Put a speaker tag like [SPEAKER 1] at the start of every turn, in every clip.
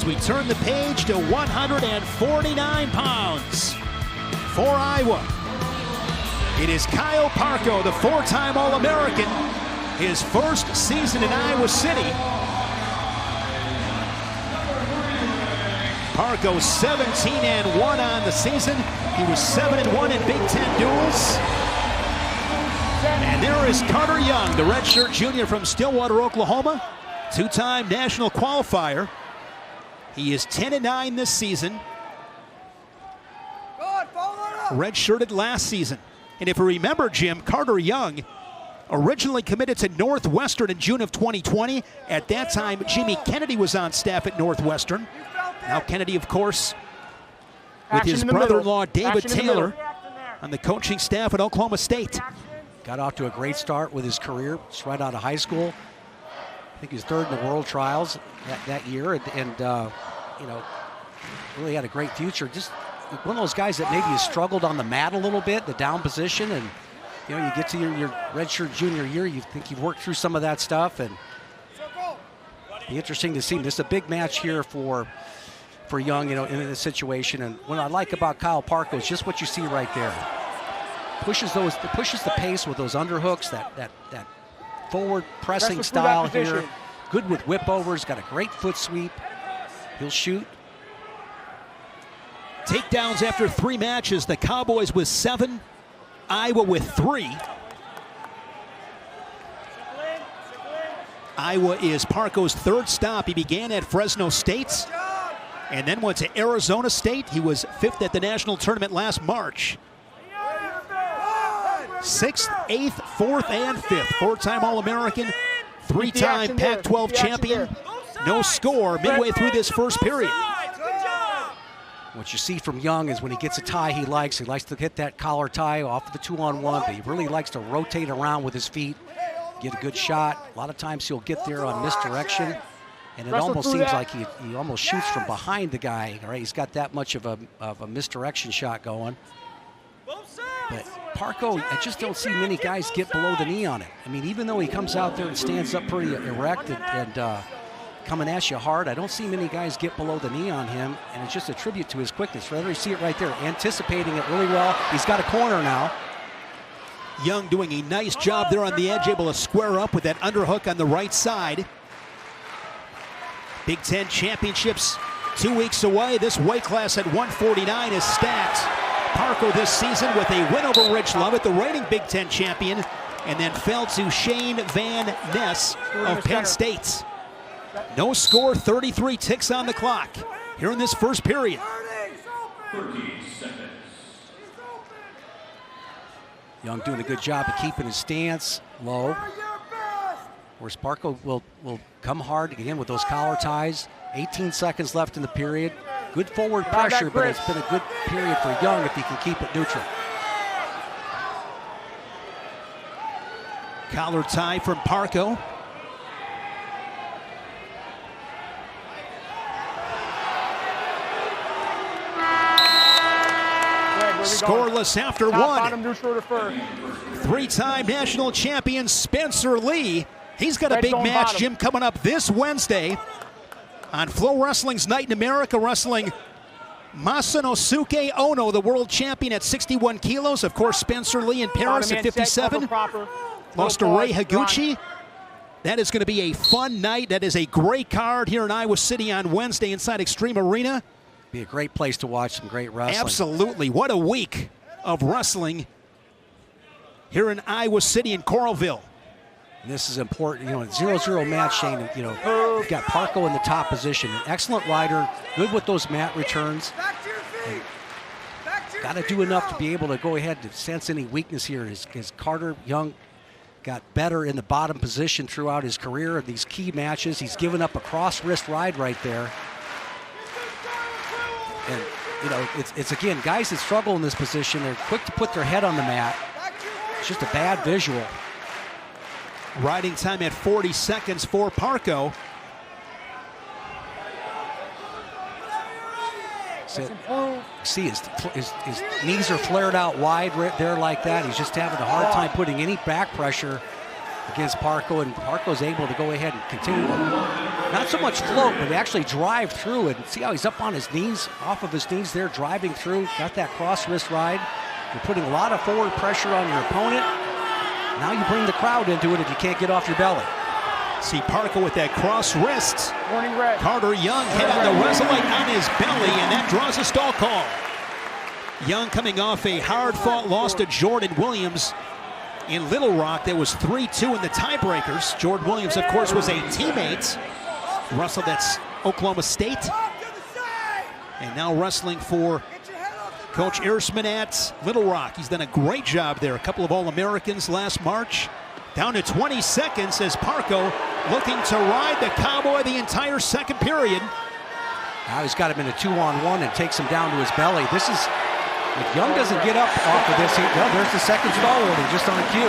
[SPEAKER 1] as we turn the page to 149 pounds. For Iowa, it is Kyle Parco, the four-time All-American, his first season in Iowa City. Parco 17-1 on the season. He was 7-1 in Big Ten duels. And there is Carter Young, the redshirt junior from Stillwater, Oklahoma, two-time national qualifier. He is 10-9 this season. Redshirted last season. And if you remember, Jim, Carter Young originally committed to Northwestern in June of 2020. At that time, Jimmy Kennedy was on staff at Northwestern. Now Kennedy, of course, with his brother-in-law David Taylor on the coaching staff at Oklahoma State.
[SPEAKER 2] Got off to a great start with his career, just right out of high school. I think he was third in the World Trials that year, and you know, really had a great future. Just one of those guys that maybe has struggled on the mat a little bit, the down position, and you know, you get to your redshirt junior year, you think you've worked through some of that stuff, and be interesting to see. This is a big match here for Young, you know, in this situation. And what I like about Kyle Parco is just what you see right there. Pushes the pace with those underhooks, that forward pressing style here. Good with whip overs, got a great foot sweep. He'll shoot.
[SPEAKER 1] Takedowns after 3 matches. The Cowboys with 7, Iowa with 3. Iowa is Parco's third stop. He began at Fresno State and then went to Arizona State. He was 5th at the national tournament last March. 6th, 8th, 4th, and 5th. 4-time All-American, 3-time Pac-12 champion. No score midway through this first period.
[SPEAKER 2] What you see from Young is when he gets a tie he likes to hit that collar tie off of the 2-on-1, but he really likes to rotate around with his feet, get a good shot. A lot of times he'll get there on misdirection, and it almost seems like he almost shoots from behind the guy, right? He's got that much of a misdirection shot going. But Parco, I just don't see many guys get below the knee on it. I mean, even though he comes out there and stands up pretty erect and coming at you hard, I don't see many guys get below the knee on him, and it's just a tribute to his quickness. Rather, you see it right there, anticipating it really well. He's got a corner now.
[SPEAKER 1] Young doing a nice job there on the edge, able to square up with that underhook on the right side. Big Ten championships 2 weeks away. This weight class at 149 is stacked. Parco this season with a win over Rich Lovett, the reigning Big Ten champion, and then fell to Shane Van Ness of Penn State. No score, 33 ticks on the clock here in this first period.
[SPEAKER 3] 30 seconds.
[SPEAKER 2] Young doing a good job of keeping his stance low. Whereas Parco will come hard again with those collar ties. 18 seconds left in the period. Good forward pressure, but it's been a good period for Young if he can keep it neutral.
[SPEAKER 1] Collar tie from Parco. Scoreless after one. 3-time national champion Spencer Lee. He's got a big match, Jim, coming up this Wednesday on Flow Wrestling's Night in America, wrestling Masanosuke Ono, the world champion at 61 kilos. Of course, Spencer Lee in Paris at 57. Lost to Ray Higuchi. That is going to be a fun night. That is a great card here in Iowa City on Wednesday inside Extreme Arena.
[SPEAKER 2] Be a great place to watch some great wrestling.
[SPEAKER 1] Absolutely. What a week of wrestling here in Iowa City and Coralville.
[SPEAKER 2] And this is important, you know, 0-0 match, Shane. You know, you've got Parco in the top position, an excellent rider, good with those mat returns. Got to do enough to be able to go ahead and sense any weakness here. As Carter Young got better in the bottom position throughout his career in these key matches. He's given up a cross wrist ride right there. And, you know, it's again, guys that struggle in this position, they're quick to put their head on the mat. It's just a bad visual.
[SPEAKER 1] Riding time at 40 seconds for Parco.
[SPEAKER 2] So, see, his knees are flared out wide right there like that. He's just having a hard time putting any back pressure against Parco, and Parco's able to go ahead and continue not so much float, but actually drive through it. See how he's up on his knees, off of his knees there, driving through. Got that cross wrist ride. You're putting a lot of forward pressure on your opponent. Now you bring the crowd into it if you can't get off your belly.
[SPEAKER 1] See Parco with that cross wrist.
[SPEAKER 4] Warning red.
[SPEAKER 1] Carter Young hit on the Resolite on his belly, and that draws a stall call. Young coming off a hard-fought loss to Jordan Williams in Little Rock. That was 3-2 in the tiebreakers. Jordan Williams, of course, was a teammate. Wrestled at Oklahoma State. And now wrestling for Coach Ersman at Little Rock. He's done a great job there. A couple of All-Americans last March. Down to 20 seconds as Parco looking to ride the Cowboy the entire second period.
[SPEAKER 2] Now he's got him in a 2-on-1 and takes him down to his belly. This is, if Young doesn't get up off of this, there's the second stall warning just on cue.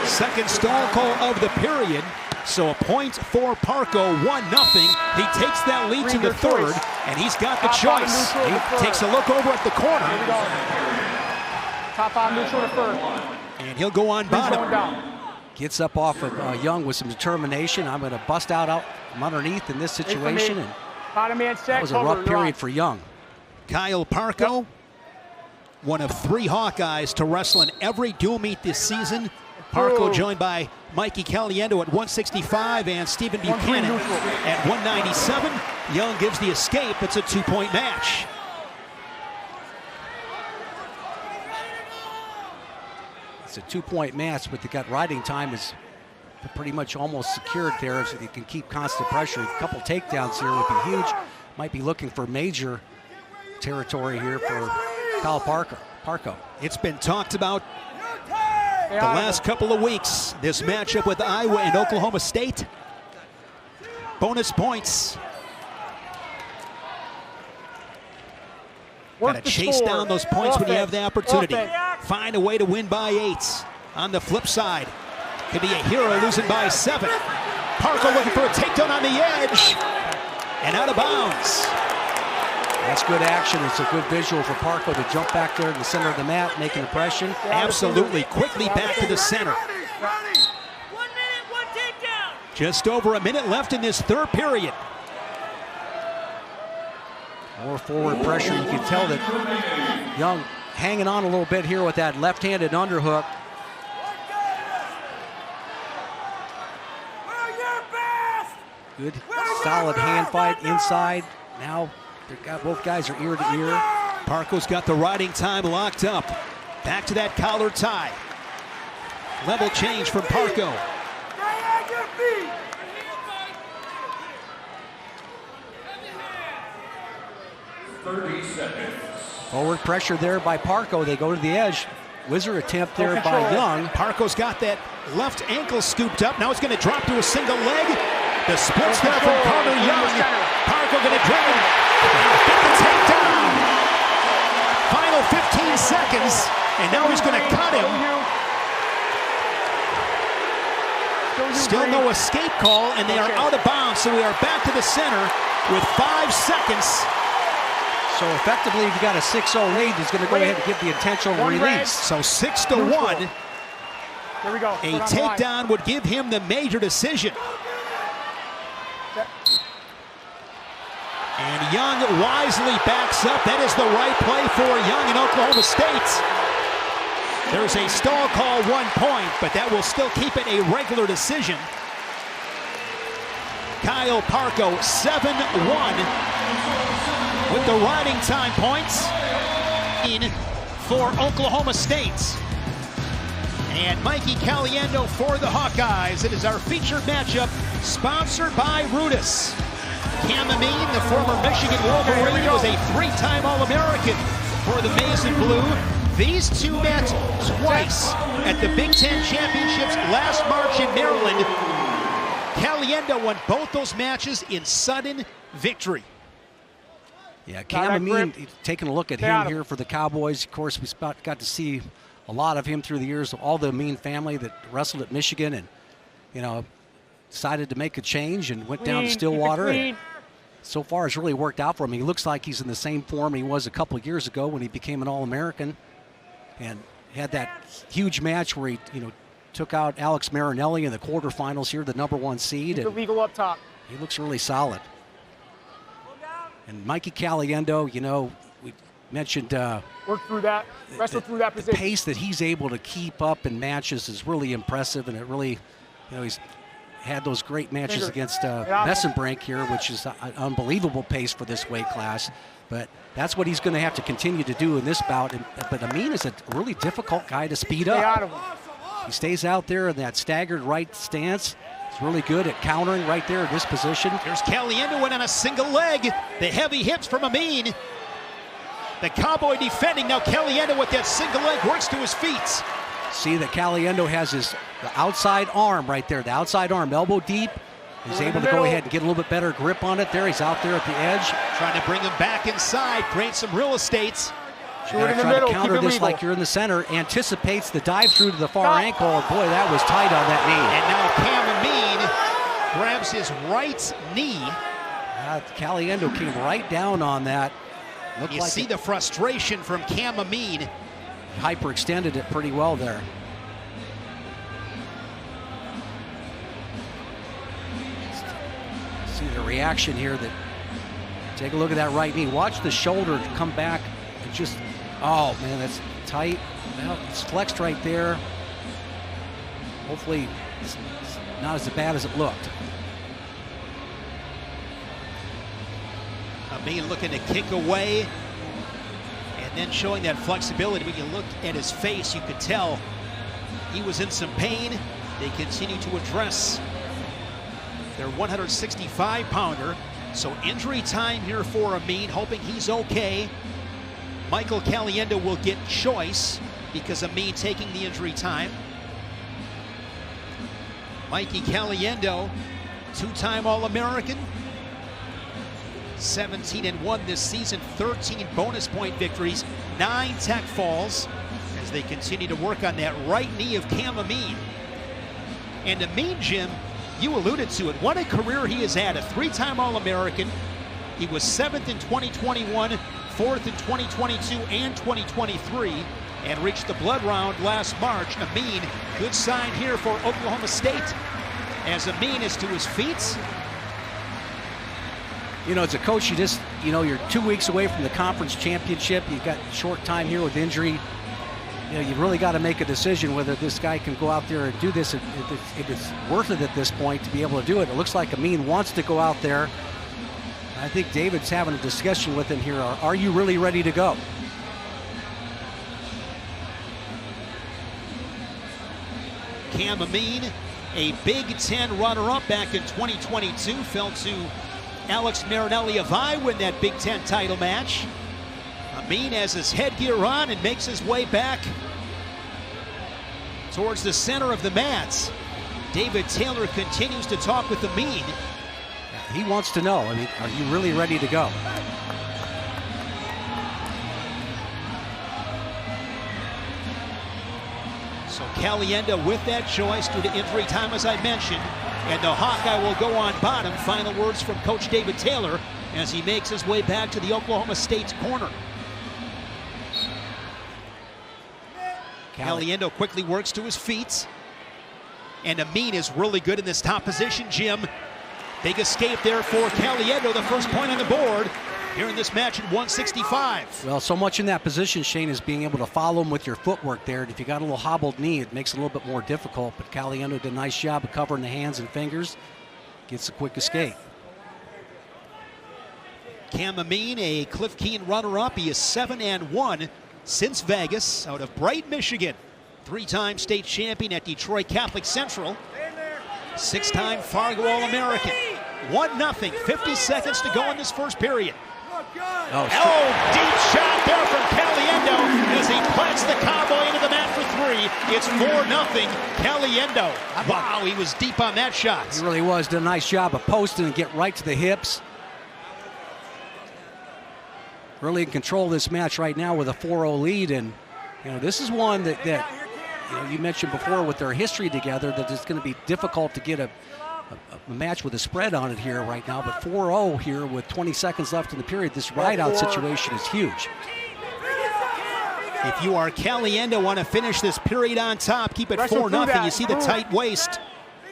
[SPEAKER 1] Second stall call of the period. So a point for Parco, 1-0. He takes that lead to the third, and he's got the choice. He takes a look over at the corner.
[SPEAKER 4] Top on neutral to third.
[SPEAKER 1] And he'll go on bottom.
[SPEAKER 2] Gets up off of Young with some determination. I'm going to bust out from underneath in this situation. And that was a rough period for Young.
[SPEAKER 1] Kyle Parco, one of 3 Hawkeyes to wrestle in every dual meet this season. Parco joined by Mikey Caliendo at 165 and Stephen Buchanan at 197. Young gives the escape. It's a 2-point match.
[SPEAKER 2] It's a 2-point match, but the riding time is pretty much almost secured there, so you can keep constant pressure. A couple takedowns here would be huge. Might be looking for major territory here for Kyle Parco.
[SPEAKER 1] It's been talked about the last couple of weeks, this matchup with Iowa and Oklahoma State. Bonus points. Got to chase down those points when you have the opportunity. Find a way to win by 8. On the flip side, could be a hero losing by 7. Parco looking for a takedown on the edge. And out of bounds.
[SPEAKER 2] That's good action. It's a good visual for Parco to jump back there in the center of the mat, make an impression.
[SPEAKER 1] Absolutely. Quickly back to the center.
[SPEAKER 3] 1 minute, 1 takedown.
[SPEAKER 1] Just over a minute left in this third period.
[SPEAKER 2] More forward pressure. You can tell that Young hanging on a little bit here with that left-handed underhook. Good, solid hand fight inside. Now both guys are ear to ear.
[SPEAKER 1] Parco's got the riding time locked up. Back to that collar tie. Level change from Parco.
[SPEAKER 3] 30 seconds.
[SPEAKER 2] Forward pressure there by Parco. They go to the edge. Wizard attempt there by Young.
[SPEAKER 1] Parco's got that left ankle scooped up. Now it's going to drop to a single leg. The splits there from Carter Young. Parco going to drag him. Get the takedown. Final 15 seconds. And now he's going to cut him. Still no escape call, and they are out of bounds. So we are back to the center with 5 seconds.
[SPEAKER 2] So effectively, if you got a 6-0 lead, he's going to go ahead and give the intentional release.
[SPEAKER 1] So 6-1.
[SPEAKER 4] Here we go.
[SPEAKER 1] A takedown would give him the major decision. And Young wisely backs up. That is the right play for Young in Oklahoma State. There's a stall call, 1 point, but that will still keep it a regular decision. Kyle Parco, 7-1. With the riding time points in for Oklahoma State. And Mikey Caliendo for the Hawkeyes. It is our featured matchup, sponsored by Rudis. Amine, the former Michigan Wolverine, was a 3-time All-American for the Maize and Blue. These two met twice at the Big Ten Championships last March in Maryland. Caliendo won both those matches in sudden victory.
[SPEAKER 2] Yeah, Amine, taking a look at him here for the Cowboys. Of course, we got to see a lot of him through the years, all the Amine family that wrestled at Michigan and, you know, decided to make a change and went down to Stillwater. And so far, it's really worked out for him. He looks like he's in the same form he was a couple of years ago when he became an All-American and had that huge match where he, you know, took out Alex Marinelli in the quarterfinals here, the #1 seed.
[SPEAKER 4] The legal up top.
[SPEAKER 2] He looks really solid. And Mikey Caliendo, you know, we mentioned
[SPEAKER 4] work through that, wrestle through that position.
[SPEAKER 2] The pace that he's able to keep up in matches is really impressive, and it really, you know, he's had those great matches against Bessenbrink here, which is an unbelievable pace for this weight class. But that's what he's going to have to continue to do in this bout. But Amine is a really difficult guy to speed up. He stays out there in that staggered right stance. He's really good at countering right there in this position.
[SPEAKER 1] There's Caliendo in on a single leg. The heavy hips from Amine. The Cowboy defending. Now Caliendo with that single leg works to his feet.
[SPEAKER 2] See that Caliendo has the outside arm right there, the outside arm, elbow deep. He's able to go ahead and get a little bit better grip on it there. He's out there at the edge.
[SPEAKER 1] Trying to bring him back inside, create some real estate.
[SPEAKER 2] Try to counter this like you're in the center. Anticipates the dive through to the far ankle. Boy, that was tight on that knee.
[SPEAKER 1] And now Cam Amine grabs his right knee.
[SPEAKER 2] Caliendo came right down on that.
[SPEAKER 1] You see the frustration from Cam Amine.
[SPEAKER 2] Hyperextended it pretty well there. See the reaction here. Take a look at that right knee. Watch the shoulder come back and just, oh man, that's tight. Well, it's flexed right there. Hopefully it's not as bad as it looked.
[SPEAKER 1] Amine looking to kick away and then showing that flexibility. When you look at his face, you could tell he was in some pain. They continue to address their 165-pounder. So injury time here for Amine, hoping he's okay. Michael Caliendo will get choice because Amine taking the injury time. Mikey Caliendo, two-time All-American. 17-1 this season, 13 bonus point victories, 9 tech falls as they continue to work on that right knee of Cam Amine. And Amine, Jim, you alluded to it. What a career he has had, a 3-time All-American. He was 7th in 2021, 4th in 2022 and 2023, and reached the blood round last March. Amine, good sign here for Oklahoma State as Amine is to his feet.
[SPEAKER 2] You know, as a coach, you're 2 weeks away from the conference championship. You've got short time here with injury. You know, you've really got to make a decision whether this guy can go out there and do this, if it's worth it at this point to be able to do it. It looks like Amine wants to go out there. I think David's having a discussion with him here. Are you really ready to go?
[SPEAKER 1] Cam Amine, a Big Ten runner-up back in 2022, fell to Alex Marinelli of Iowa in that Big Ten title match. Amine has his headgear on and makes his way back towards the center of the mats. David Taylor continues to talk with Amine.
[SPEAKER 2] He wants to know, I mean, are you really ready to go?
[SPEAKER 1] So Caliendo with that choice due to injury time, as I mentioned. And the Hawkeye will go on bottom. Final words from Coach David Taylor as he makes his way back to the Oklahoma State corner. Caliendo quickly works to his feet. And Amine is really good in this top position, Jim. Big escape there for Caliendo, the first point on the board here in this match at 165.
[SPEAKER 2] Well, so much in that position, Shane, is being able to follow him with your footwork there. And if you got a little hobbled knee, it makes it a little bit more difficult. But Caliendo did a nice job of covering the hands and fingers. Gets a quick escape.
[SPEAKER 1] Cam Amine, a Cliff Keen runner-up. He is 7-1 since Vegas, out of Bright, Michigan. 3-time state champion at Detroit Catholic Central. 6-time Fargo All-American. 1-0, 50 seconds to go in this first period. Deep shot there from Caliendo as he plants the Cowboy into the mat for 3. It's 4-0, Caliendo. Wow, he was deep on that shot.
[SPEAKER 2] He really was. Did a nice job of posting and get right to the hips. Really in control of this match right now with a 4-0 lead. And, you know, this is one that you know, you mentioned before with their history together that it's going to be difficult to get a match with a spread on it here right now. But 4-0 here with 20 seconds left in the period, this ride-out situation is huge.
[SPEAKER 1] If you are Caliendo, want to finish this period on top, keep it 4-0. You see the tight waist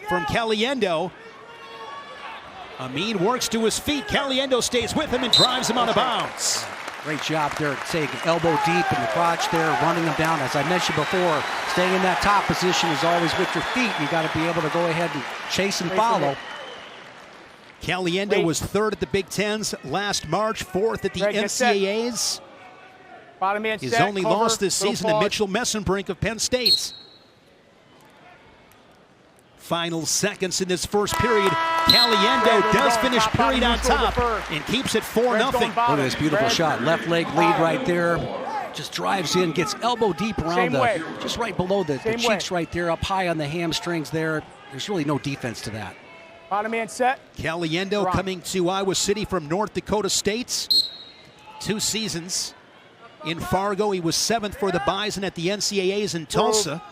[SPEAKER 1] from Caliendo. Amine works to his feet. Caliendo stays with him and drives him out of bounds.
[SPEAKER 2] Great job there, taking elbow deep in the crotch there, running him down. As I mentioned before, staying in that top position is always with your feet. You got to be able to go ahead and chase and follow.
[SPEAKER 1] Caliendo was third at the Big Tens last March, fourth at the NCAAs.
[SPEAKER 4] Bottom man
[SPEAKER 1] His
[SPEAKER 4] set,
[SPEAKER 1] only
[SPEAKER 4] cover,
[SPEAKER 1] loss this season to
[SPEAKER 4] pause.
[SPEAKER 1] Mitchell Messenbrink of Penn State. Final seconds in this first period. Caliendo does finish period on top and keeps it 4-0.
[SPEAKER 2] Look at this beautiful shot. Left leg lead right there. Just drives in, gets elbow deep around just right below the cheeks right there, up high on the hamstrings there. There's really no defense to that.
[SPEAKER 4] Bottom man set.
[SPEAKER 1] Caliendo coming to Iowa City from North Dakota State. 2 seasons in Fargo. He was 7th for the Bison at the NCAAs in Tulsa.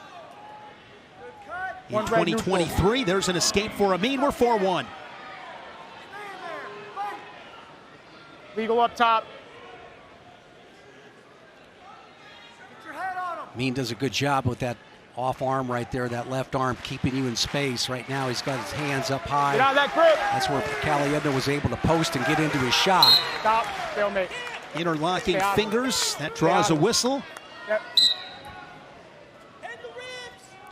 [SPEAKER 1] In 2023, there's an escape for Amine. We're 4-1.
[SPEAKER 4] Legal up top.
[SPEAKER 2] Amine does a good job with that off arm right there, that left arm, keeping you in space. Right now, he's got his hands up high.
[SPEAKER 4] Get out of that grip.
[SPEAKER 2] That's where Caliendo was able to post and get into his shot.
[SPEAKER 4] Stop. Stalemate.
[SPEAKER 1] Interlocking fingers. That draws a whistle.
[SPEAKER 4] Yep.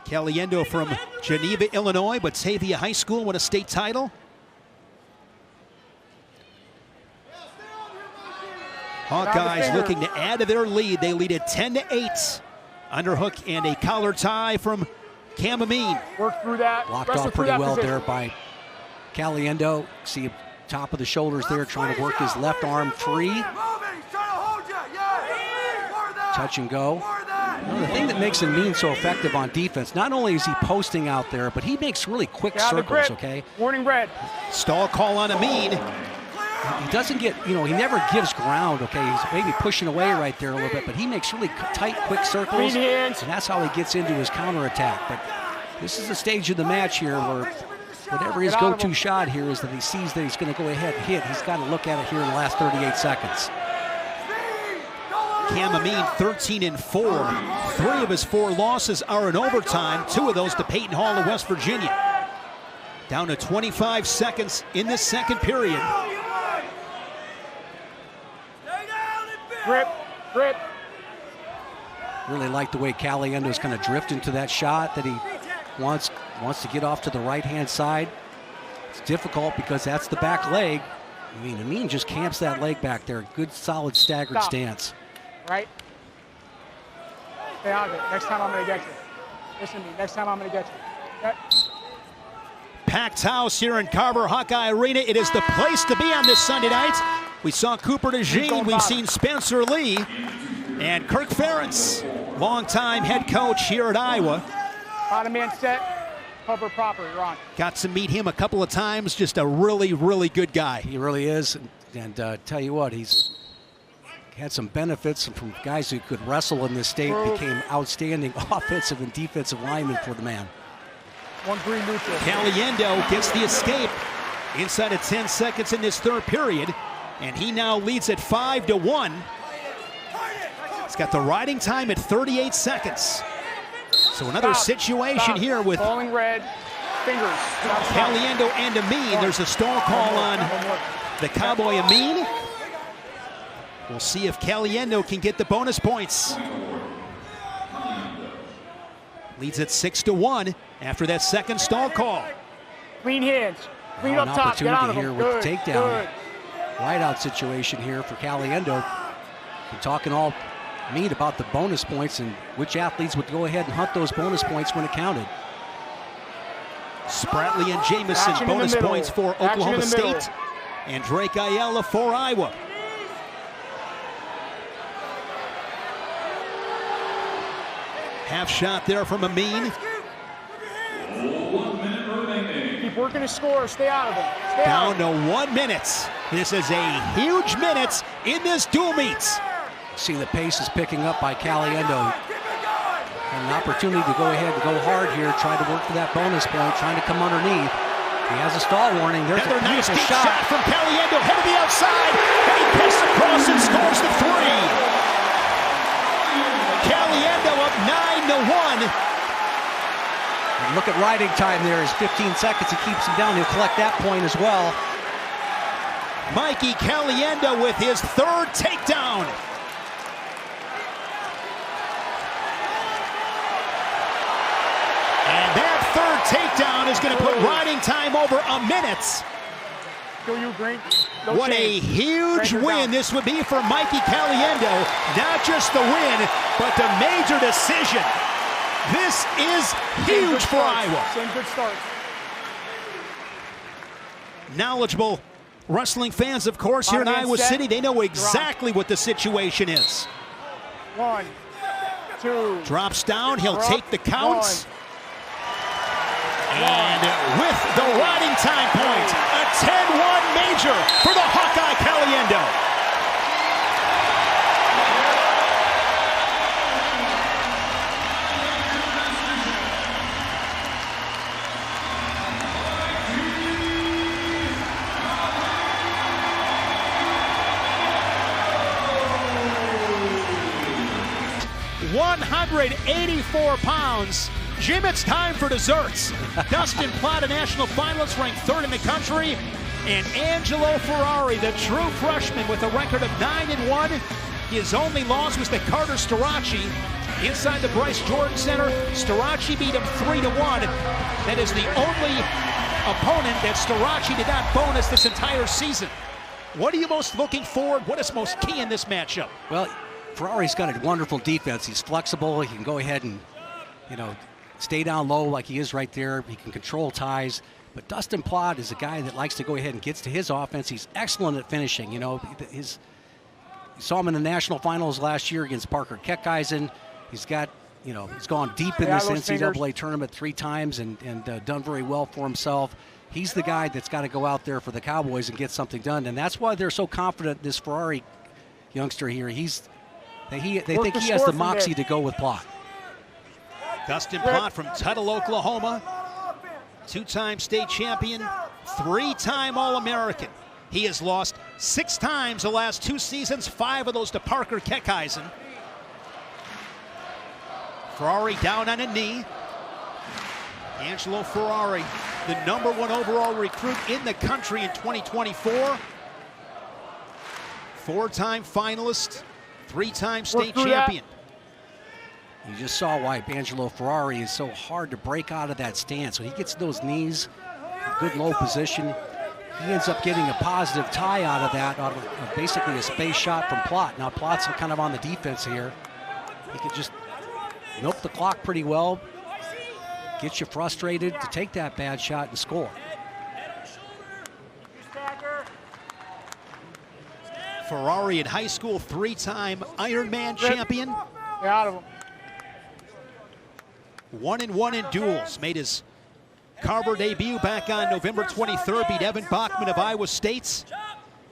[SPEAKER 1] Caliendo from Geneva, Illinois, Batavia High School won a state title. Hawkeyes looking to add to their lead. They lead at 10-8. Underhook and a collar tie from Cam Amine.
[SPEAKER 4] Work through that.
[SPEAKER 2] Blocked off pretty well there by Caliendo. See top of the shoulders there, trying to work his left arm free. Touch and go. Now, the thing that makes Amine so effective on defense, not only is he posting out there, but he makes really quick circles, okay?
[SPEAKER 4] Warning red.
[SPEAKER 1] Stall call on Amine.
[SPEAKER 2] He doesn't get, he never gives ground, okay? He's maybe pushing away right there a little bit, but he makes really tight, quick circles, and that's how he gets into his counterattack. But this is the stage of the match here where whatever his go-to shot here is that he sees that he's going to go ahead and hit. He's got to look at it here in the last 38 seconds.
[SPEAKER 1] Cam Amine 13-4. 3 of his 4 losses are in overtime. 2 of those to Peyton Hall of West Virginia. Down to 25 seconds in this second period.
[SPEAKER 4] Grip, grip.
[SPEAKER 2] Really like the way Caliendo is kind of drift into that shot that he wants to get off to the right-hand side. It's difficult because that's the back leg. Amine just camps that leg back there. Good, solid, staggered stance.
[SPEAKER 4] Right? Stay out of it. Next time I'm going to get you. Listen to me. Next time I'm going to get you. Okay?
[SPEAKER 1] Packed house here in Carver Hawkeye Arena. It is the place to be on this Sunday night. We saw Cooper DeJean. We've seen Spencer Lee. And Kirk Ferentz, longtime head coach here at Iowa.
[SPEAKER 4] Bottom man set. Cover proper. You're on. Got
[SPEAKER 1] to meet him a couple of times. Just a really, really good guy.
[SPEAKER 2] He really is. And tell you what, he's had some benefits from guys who could wrestle in this state, became outstanding offensive and defensive linemen for the man.
[SPEAKER 4] 1-3 neutral.
[SPEAKER 1] Caliendo gets the escape inside of 10 seconds in this third period, and he now leads at 5-1. He's got the riding time at 38 seconds. So another situation here with
[SPEAKER 4] falling red fingers.
[SPEAKER 1] Caliendo and Amine. There's a stall call on the Cowboy Amine. We'll see if Caliendo can get the bonus points. Leads at 6-1 after that second stall call.
[SPEAKER 4] Clean hands. Clean up top. Get out of
[SPEAKER 2] here
[SPEAKER 4] them.
[SPEAKER 2] with the takedown. Right out situation here for Caliendo. We're talking all meat about the bonus points and which athletes would go ahead and hunt those bonus points when it counted.
[SPEAKER 1] Spratley and Jamison bonus points for Oklahoma State. And Drake Ayala for Iowa. Half shot there from Amine.
[SPEAKER 4] Keep working to score. Stay out of it.
[SPEAKER 1] Down to 1 minute. This is a huge minute in this dual meet.
[SPEAKER 2] See the pace is picking up by Caliendo. And an opportunity to go ahead and go hard here, try to work for that bonus point, trying to come underneath. He has a stall warning. There's
[SPEAKER 1] another
[SPEAKER 2] a
[SPEAKER 1] nice deep
[SPEAKER 2] shot
[SPEAKER 1] from Caliendo, head to the outside, and he picks across and scores the 3. Caliendo up 9-1.
[SPEAKER 2] And look at riding time there is 15 seconds. He keeps him down. He'll collect that point as well.
[SPEAKER 1] Mikey Caliendo with his third takedown. And that third takedown is going to put riding time over a minute. What a huge win this would be for Mikey Caliendo. Not just the win, but the major decision. This is huge for Iowa.
[SPEAKER 4] Same good start.
[SPEAKER 1] Knowledgeable wrestling fans, of course, here in Iowa City. They know exactly what the situation is.
[SPEAKER 4] 1, 2.
[SPEAKER 1] Drops down. He'll take the counts. And with the riding time point, a 10-1 major for the Hawkeye Caliendo. £184. Jim, it's time for desserts. Dustin Plott, a national finalist, ranked 3rd in the country. And Angelo Ferrari, the true freshman with a record of 9-1. His only loss was to Carter Starachi inside the Bryce Jordan Center. Starachi beat him 3-1. That is the only opponent that Starachi did not bonus this entire season. What are you most looking for? What is most key in this matchup?
[SPEAKER 2] Well, Ferrari's got a wonderful defense. He's flexible. He can go ahead and, stay down low like he is right there. He can control ties. But Dustin Plott is a guy that likes to go ahead and gets to his offense. He's excellent at finishing. You saw him in the national finals last year against Parco Keckeisen. He's got, he's gone deep in this NCAA tournament 3 times and done very well for himself. He's the guy that's got to go out there for the Cowboys and get something done. And that's why they're so confident in this Ferrari youngster here. They think he has the moxie to go with Plott.
[SPEAKER 1] Dustin Plott from Tuttle, Oklahoma. 2-time state champion, 3-time All-American. He has lost 6 times the last 2 seasons, 5 of those to Parco Keckeisen. Ferrari down on a knee. Angelo Ferrari, the #1 overall recruit in the country in 2024. 4-time finalist, 3-time state champion.
[SPEAKER 2] You just saw why Angelo Ferrari is so hard to break out of that stance. When he gets those knees, good low position, he ends up getting a positive tie out of that, out of basically a space shot from Plott. Now Plott's kind of on the defense here. He could just milk the clock pretty well, get you frustrated to take that bad shot and score.
[SPEAKER 1] Ferrari in high school, 3-time Ironman champion.
[SPEAKER 4] Get out of him.
[SPEAKER 1] 1-1 in duels. Made his Carver debut back on November 23rd. Beat Evan Bachman of Iowa State.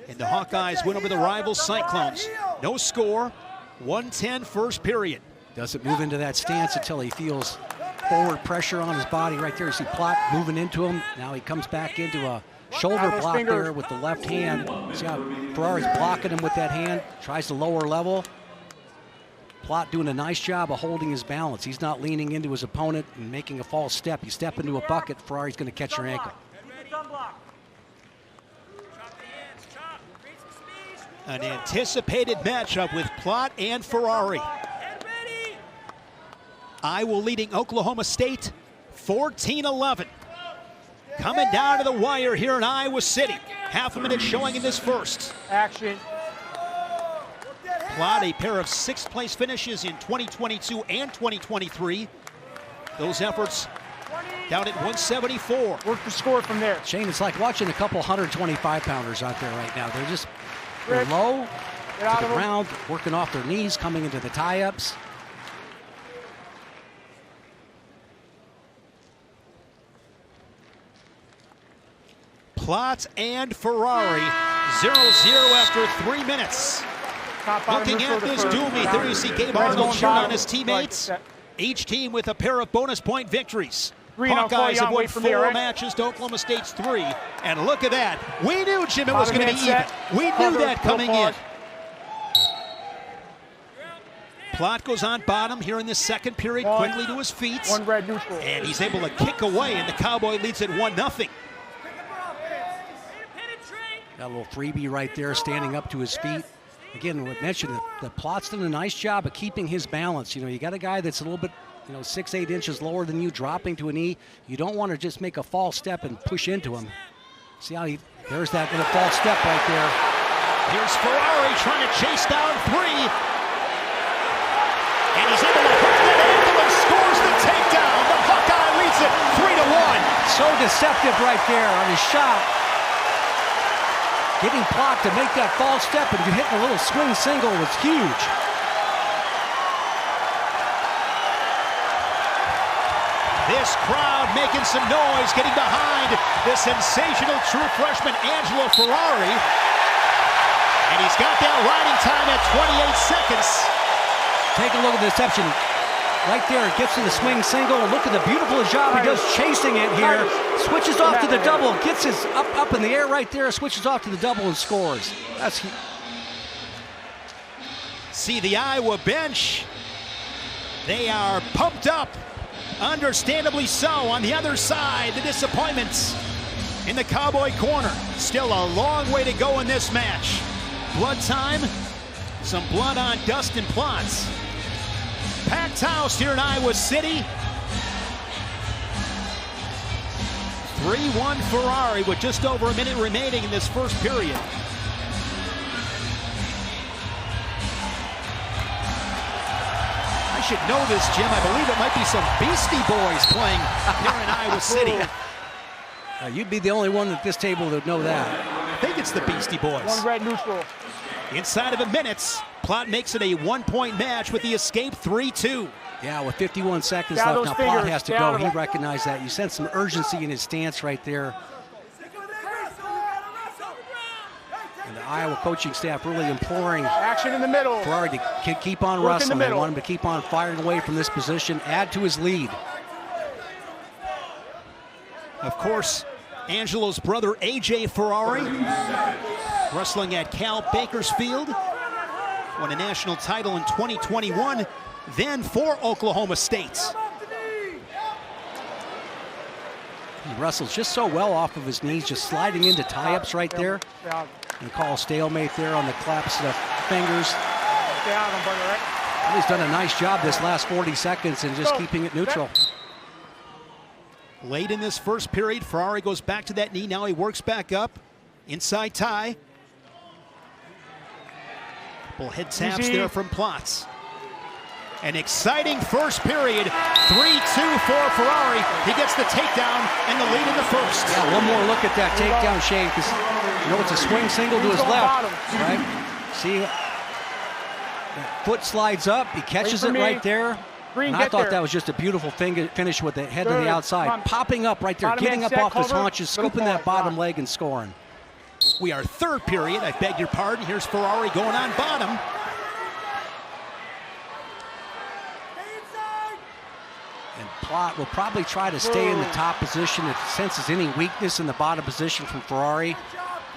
[SPEAKER 1] And the Hawkeyes win over the rival Cyclones. No score. 1-10 first period.
[SPEAKER 2] Doesn't move into that stance until he feels forward pressure on his body right there. You see Plott moving into him. Now he comes back into a shoulder block there with the left hand. See how Ferrari's blocking him with that hand. Tries to lower level. Plott doing a nice job of holding his balance. He's not leaning into his opponent and making a false step. You step into a bucket, Ferrari's going to catch your ankle.
[SPEAKER 1] An anticipated matchup with Plott and Ferrari. Iowa leading Oklahoma State 14-11. Coming down to the wire here in Iowa City. Half a minute showing in this first.
[SPEAKER 4] Action.
[SPEAKER 1] Plott, a pair of 6th place finishes in 2022 and 2023. Those efforts down at 174.
[SPEAKER 4] Work the score from there.
[SPEAKER 2] Shane, it's like watching a couple 125-pounders out there right now. They're low to the ground, working off their knees, coming into the tie-ups.
[SPEAKER 1] Plott and Ferrari, 0-0 after 3 minutes. Looking at this duel, there you see Gabe Arnold cheering on his teammates. Each team with a pair of bonus point victories. Hawkeyes have won 4 matches to Oklahoma State's 3. And look at that. We knew, Jim, it was going to be even. We knew that coming in. Plott goes on bottom here in the second period, quickly to his feet. And he's able to kick away, and the Cowboy leads at 1-0.
[SPEAKER 2] Got a little freebie right there, standing up to his feet. Again, we mentioned that Plott's done a nice job of keeping his balance. You know, you got a guy that's a little bit, 6-8 inches lower than you, dropping to a knee. You don't want to just make a false step and push into him. See how there's that little false step right there.
[SPEAKER 1] Here's Ferrari trying to chase down 3. And he's able to hook that ankle and scores the takedown. The Buckeye leads it 3-1.
[SPEAKER 2] So deceptive right there on his shot. Getting Plott to make that false step and hitting a little swing single was huge.
[SPEAKER 1] This crowd making some noise, getting behind the sensational true freshman Angelo Ferrari. And he's got that riding time at 28 seconds.
[SPEAKER 2] Take a look at the deception. Right there, it gets to the swing single. Look at the beautiful job he does chasing it here. Switches off to the double, gets his up in the air right there, switches off to the double and scores. That's
[SPEAKER 1] See the Iowa bench. They are pumped up. Understandably so. On the other side, the disappointments in the Cowboy corner. Still a long way to go in this match. Blood time. Some blood on Dustin Plott. Packed house here in Iowa City. 3-1 Ferrari with just over a minute remaining in this first period. I should know this, Jim. I believe it might be some Beastie Boys playing here in Iowa City.
[SPEAKER 2] You'd be the only one at this table that would know that.
[SPEAKER 1] I think it's the Beastie Boys.
[SPEAKER 4] One red neutral.
[SPEAKER 1] Inside of a minute, Plott makes it a 1-point match with the escape 3-2.
[SPEAKER 2] Yeah, with 51 seconds
[SPEAKER 4] Down
[SPEAKER 2] left, now
[SPEAKER 4] those
[SPEAKER 2] Plott
[SPEAKER 4] fingers.
[SPEAKER 2] has to go. He recognized that. You sense some urgency in his stance right there. And the Iowa coaching staff really imploring
[SPEAKER 4] Action in the middle.
[SPEAKER 2] Ferrari to keep on
[SPEAKER 4] Work in the
[SPEAKER 2] wrestling. They
[SPEAKER 4] middle.
[SPEAKER 2] want him to keep on firing away from this position, add to his lead.
[SPEAKER 1] Of course, Angelo's brother AJ Ferrari, wrestling at Cal Bakersfield, won a national title in 2021, then for Oklahoma State.
[SPEAKER 2] He wrestles just so well off of his knees, just sliding into tie-ups right there. And call a stalemate there on the claps of the fingers. He's done a nice job this last 40 seconds and just keeping it neutral.
[SPEAKER 1] Late in this first period, Ferrari goes back to that knee. Now he works back up. Inside tie. Couple head taps there from Plott. An exciting first period. 3-2 for Ferrari. He gets the takedown and the lead in the first.
[SPEAKER 2] Yeah, one more look at that takedown, Shane, because it's a swing single to his left, right? See, that foot slides up. He catches it right there. And I thought that was just a beautiful finish with the head to the outside. Popping up right there, getting up off his haunches, scooping that bottom leg and scoring.
[SPEAKER 1] We are third period. I beg your pardon. Here's Ferrari going on bottom.
[SPEAKER 2] And Plott will probably try to stay in the top position if he senses any weakness in the bottom position from Ferrari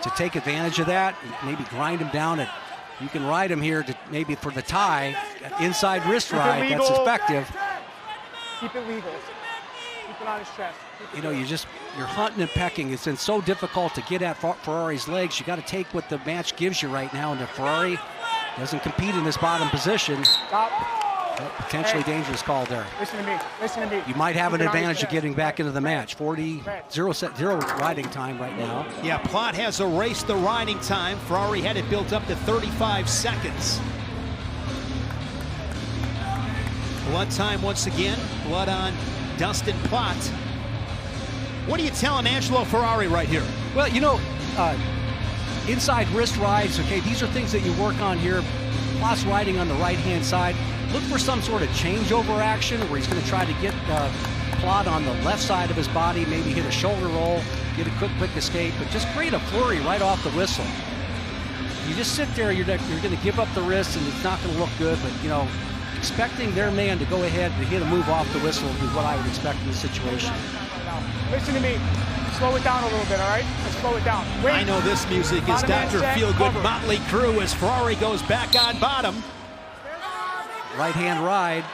[SPEAKER 2] to take advantage of that, and maybe grind him down. And you can ride him here to maybe for the tie, inside wrist ride, that's effective.
[SPEAKER 4] Keep it legal. Keep it on his chest.
[SPEAKER 2] You're hunting and pecking. It's been so difficult to get at Ferrari's legs. You got to take what the match gives you right now, and if Ferrari doesn't compete in this bottom position, potentially dangerous call there.
[SPEAKER 4] Listen to me. Listen to me.
[SPEAKER 2] You might have an advantage of getting back into the match. 0 riding time right now.
[SPEAKER 1] Yeah, Plott has erased the riding time. Ferrari had it built up to 35 seconds. Blood time once again. Blood on Dustin Plott. What are you telling Angelo Ferrari right here?
[SPEAKER 2] Well, inside wrist rides, okay, these are things that you work on here. Plott's riding on the right-hand side. Look for some sort of changeover action where he's going to try to get Plott on the left side of his body, maybe hit a shoulder roll, get a quick escape, but just create a flurry right off the whistle. You just sit there, you're going to give up the wrist, and it's not going to look good, but, expecting their man to go ahead and hit a move off the whistle is what I would expect in this situation.
[SPEAKER 4] Listen to me. Slow it down a little bit, all right? Let's slow it down. Wait.
[SPEAKER 1] I know this music is Dr. Feelgood Motley Crue as Ferrari goes back on bottom.
[SPEAKER 2] Right-hand ride.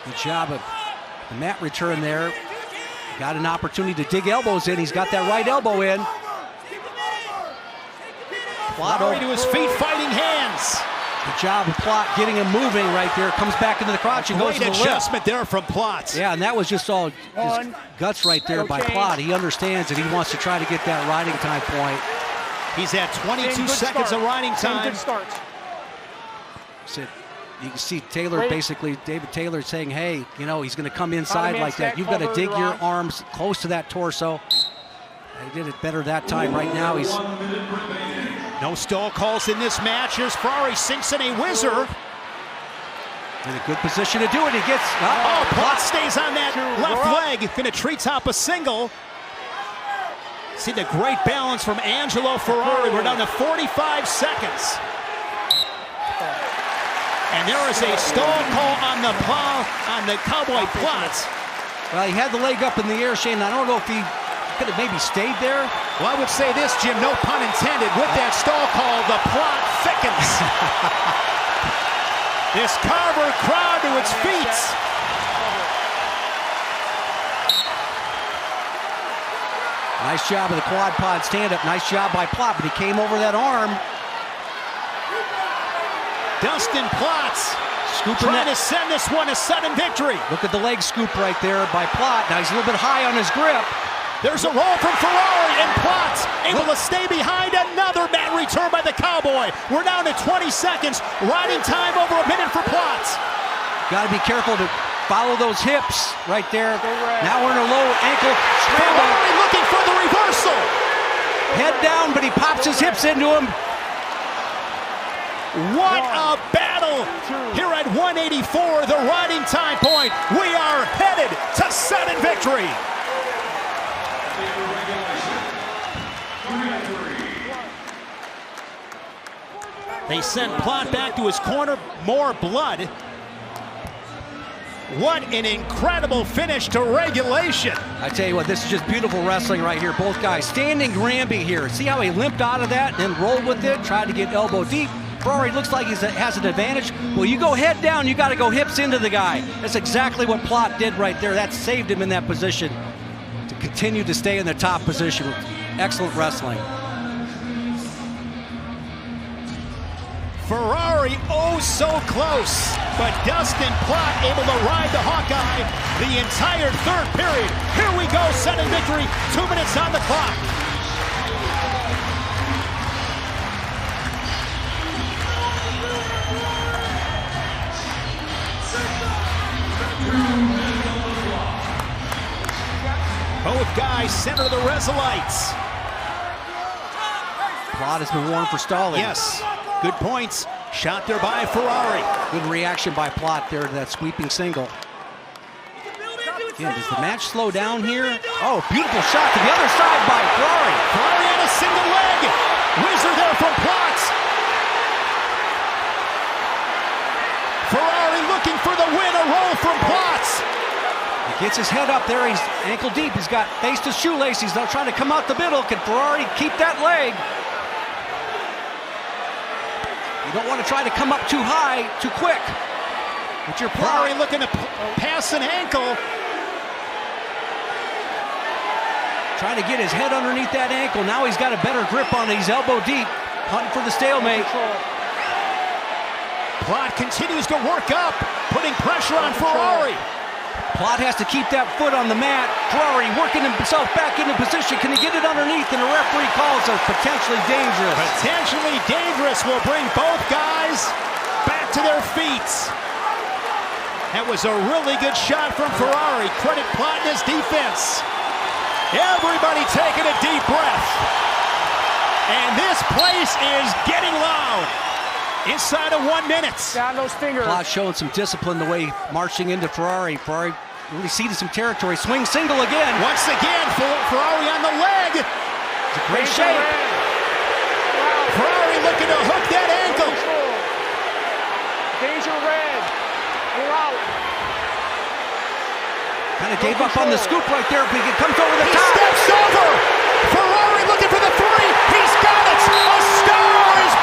[SPEAKER 2] Good job of the mat return there. Got an opportunity to dig elbows in. He's got that right elbow in.
[SPEAKER 1] Ferrari to his feet, fighting hands.
[SPEAKER 2] Good job of Plott getting him moving right there. Comes back into the crotch and goes to the lip.
[SPEAKER 1] Adjustment there from Plott.
[SPEAKER 2] Yeah, and that was just all just guts right there by Plott. He understands that he wants to try to get that riding time point.
[SPEAKER 1] He's at 22 seconds of riding time.
[SPEAKER 2] So you can see Taylor, basically, David Taylor saying, hey, you know, he's going to come inside like that. You've got to dig your arms close to that torso. He did it better that time. Right now, he's...
[SPEAKER 1] No stall calls in this match. Here's Ferrari, sinks in a whizzer.
[SPEAKER 2] In a good position to do it. He gets...
[SPEAKER 1] Plott stays on that left leg. Going to treetop a single. See the great balance from Angelo Ferrari. We're down to 45 seconds. And there is a stall call on the Cowboy Plott.
[SPEAKER 2] Well, he had the leg up in the air, Shane. I don't know if he could have maybe stayed there.
[SPEAKER 1] Well, I would say this, Jim, no pun intended. With that stall call, the plot thickens. This Carver crowd to its feet.
[SPEAKER 2] Nice job of the quad pod stand-up. Nice job by Plott, but he came over that arm.
[SPEAKER 1] Dustin Plott trying to send this one a sudden victory.
[SPEAKER 2] Look at the leg scoop right there by Plott. Now he's a little bit high on his grip.
[SPEAKER 1] There's a roll from Ferrari, and Plott able to stay behind. Another mat return by the Cowboy. We're down to 20 seconds. Riding time over a minute for Plott.
[SPEAKER 2] Got to be careful to follow those hips right there. Now we're in a low ankle scramble.
[SPEAKER 1] Ferrari looking for the reversal.
[SPEAKER 2] Head down, but he pops his hips into him.
[SPEAKER 1] What a battle here at 184, the riding time point. We are headed to sudden victory. They send Plott back to his corner. More blood. What an incredible finish to regulation.
[SPEAKER 2] I tell you what, this is just beautiful wrestling right here. Both guys standing Granby here. See how he limped out of that and then rolled with it, tried to get elbow deep. Ferrari looks like he has an advantage. Well, you go head down, you got to go hips into the guy. That's exactly what Plott did right there. That saved him in that position to continue to stay in the top position. Excellent wrestling.
[SPEAKER 1] Ferrari oh so close, but Dustin Plott able to ride the Hawkeye the entire third period. Here we go, sudden victory, 2 minutes on the clock. Both guys center of the Resolites.
[SPEAKER 2] Plott has been warned for stalling.
[SPEAKER 1] Yes, good points. Shot there by Ferrari.
[SPEAKER 2] Good reaction by Plott there to that sweeping single. Again, does the match slow down here? Oh, beautiful shot to the other side by Ferrari.
[SPEAKER 1] Ferrari on a single leg. Whizzer there from Plott. Ferrari looking for the win. A roll from Plott.
[SPEAKER 2] He gets his head up there. He's ankle deep. He's got faced his shoelace. He's now trying to come out the middle. Can Ferrari keep that leg? You don't want to try to come up too high, too quick. But your
[SPEAKER 1] Ferrari looking to pass an ankle.
[SPEAKER 2] Trying to get his head underneath that ankle. Now he's got a better grip on it. He's elbow deep, hunting for the stalemate.
[SPEAKER 1] Plott continues to work up, putting pressure on Ferrari.
[SPEAKER 2] Plott has to keep that foot on the mat. Ferrari working himself back into position. Can he get it underneath? And the referee calls it potentially dangerous.
[SPEAKER 1] Potentially dangerous will bring both guys back to their feet. That was a really good shot from Ferrari. Credit Plott and his defense. Everybody taking a deep breath. And this place is getting loud. Inside of 1 minute.
[SPEAKER 4] Down those fingers.
[SPEAKER 2] Plott showing some discipline the way marching into Ferrari. Ferrari really ceded some territory. Swing single again.
[SPEAKER 1] Once again, Ferrari on the leg.
[SPEAKER 2] It's a great shape.
[SPEAKER 1] Ferrari looking to hook that ankle.
[SPEAKER 4] Danger red. We're out.
[SPEAKER 2] Kind of gave up on the scoop right there, but he comes over the top.
[SPEAKER 1] He steps over. Ferrari looking for the three. He's got it. A star is